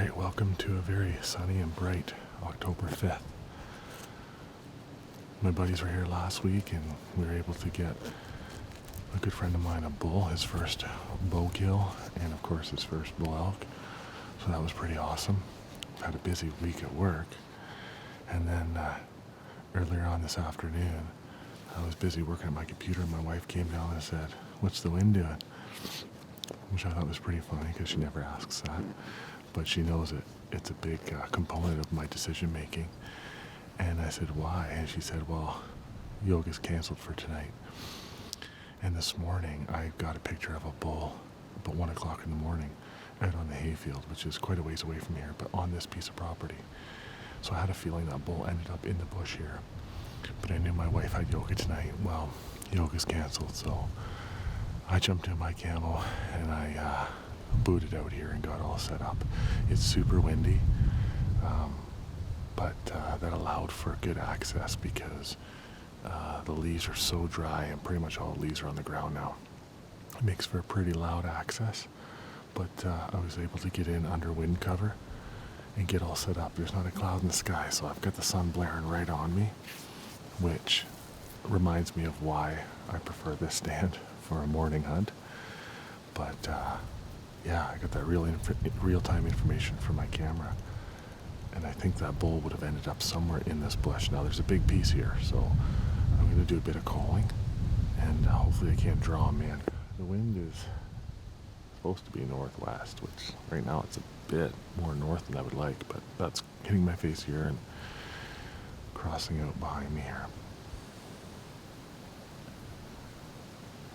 Alright, welcome to a very sunny and bright October 5th. My buddies were here last week and we were able to get a good friend of mine a bull, his first bow kill, and of course his first bull elk. So that was pretty awesome. We've had a busy week at work. And then earlier on this afternoon, I was busy working at my computer and my wife came down and said, "What's the wind doing?" Which I thought was pretty funny because she never asks that. But she knows it's a big component of my decision making. And I said, "Why?" And she said, "Well, yoga's canceled for tonight." And this morning I got a picture of a bull about 1 o'clock in the morning out on the hayfield, which is quite a ways away from here, but on this piece of property. So I had a feeling that bull ended up in the bush here. But I knew my wife had yoga tonight. Well, yoga's canceled, so I jumped in my camo and I booted out here and got all set up. It's super windy, but that allowed for good access because the leaves are so dry and pretty much all the leaves are on the ground now. It makes for a pretty loud access, but I was able to get in under wind cover and get all set up. There's not a cloud in the sky, so I've got the sun blaring right on me, which reminds me of why I prefer this stand for a morning hunt. But yeah, I got that real-time information from my camera, and I think that bull would have ended up somewhere in this bush. Now there's a big piece here, so I'm going to do a bit of calling, and hopefully I can't draw him in. The wind is supposed to be northwest, which right now it's a bit more north than I would like, but that's hitting my face here and crossing out behind me here.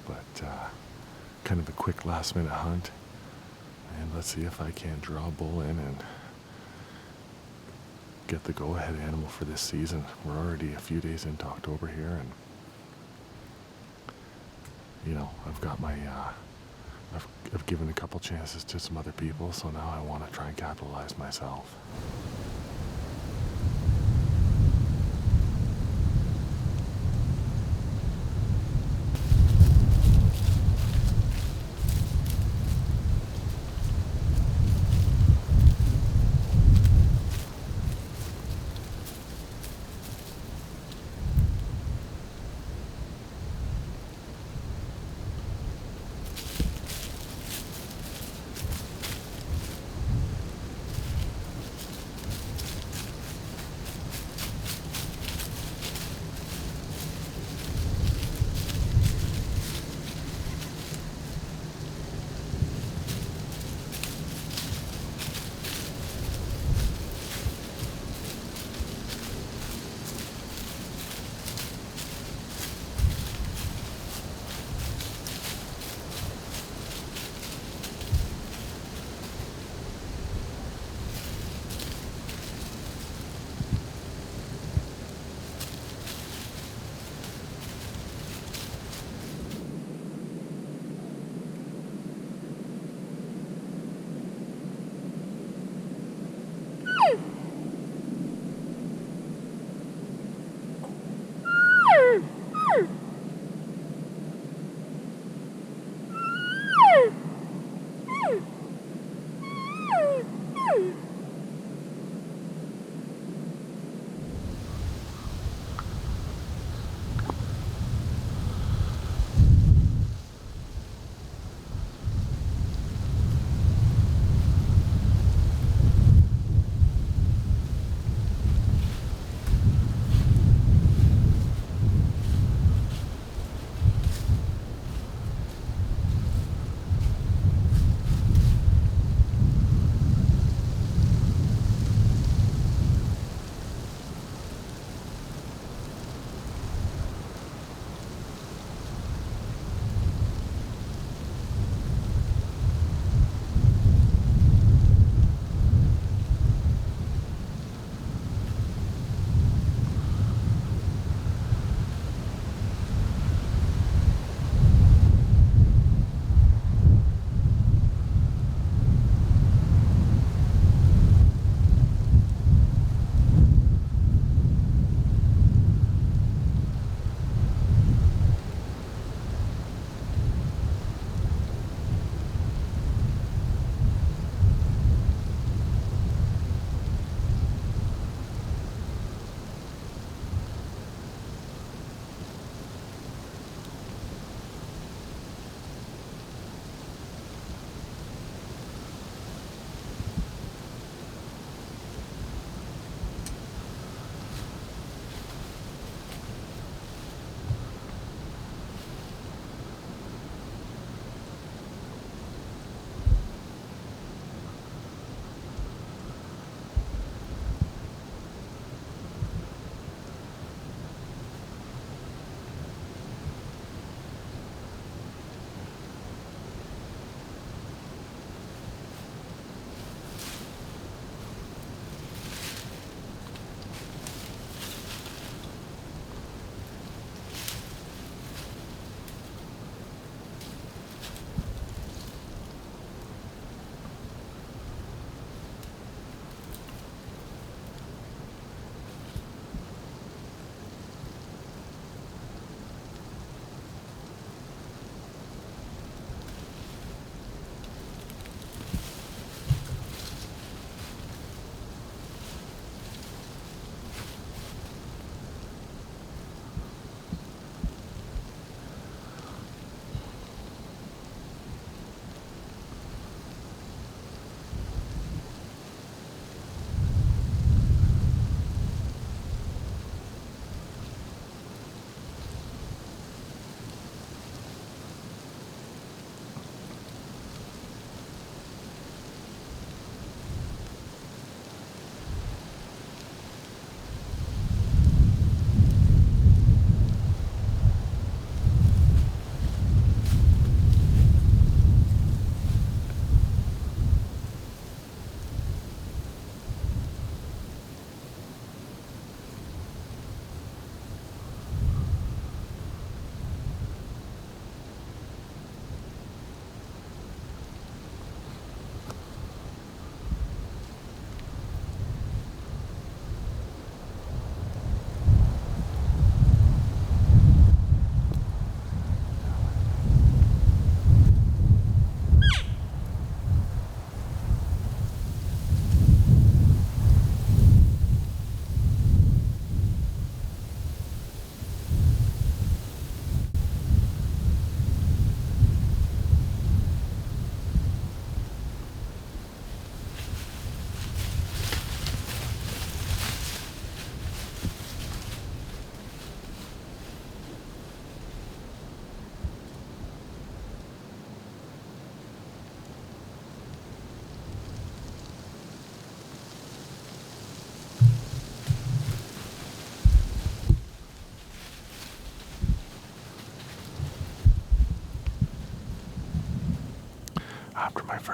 But kind of a quick last minute hunt, and let's see if I can draw a bull in and get the go-ahead animal for this season. We're already a few days into October here, and you know, I've got my I've given a couple chances to some other people, so now I want to try and capitalize myself.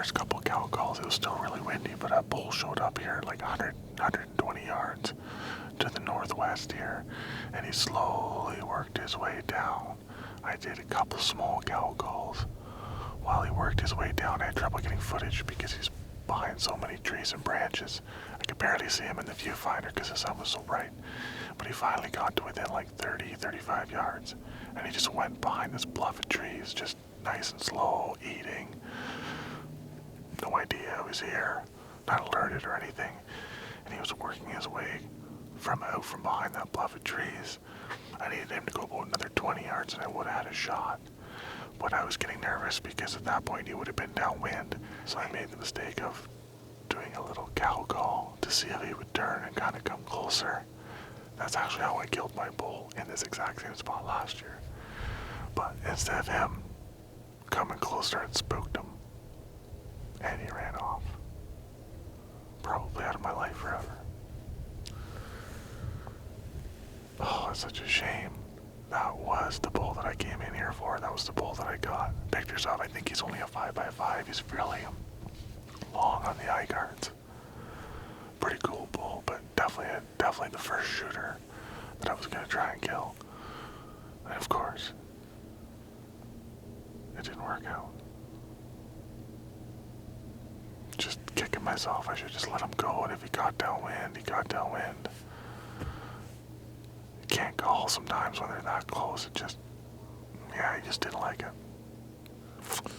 first couple cow calls, it was still really windy, but a bull showed up here like 120 yards to the northwest here, and he slowly worked his way down. I did a couple small cow calls. While he worked his way down, I had trouble getting footage because he's behind so many trees and branches. I could barely see him in the viewfinder because the sun was so bright. But he finally got to within like 30, 35 yards, and he just went behind this bluff of trees, just nice and slow, eating. No idea I was here, not alerted or anything. And he was working his way from behind that bluff of trees. I needed him to go about another 20 yards and I would have had a shot. But I was getting nervous because at that point he would have been downwind. So I made the mistake of doing a little cow call to see if he would turn and kind of come closer. That's actually how I killed my bull in this exact same spot last year. But instead of him coming closer, it spooked him. And he ran off. Probably out of my life forever. Oh, it's such a shame. That was the bull that I came in here for. That was the bull that I got pictures of. I think he's only a 5x5. He's fairly long on the eye guards. Pretty cool bull, but definitely the first shooter that I was going to try and kill. And of course, it didn't work out. Just kicking myself. I should just let him go, and if he got downwind, he got downwind. You can't call sometimes when they're that close. I just didn't like it.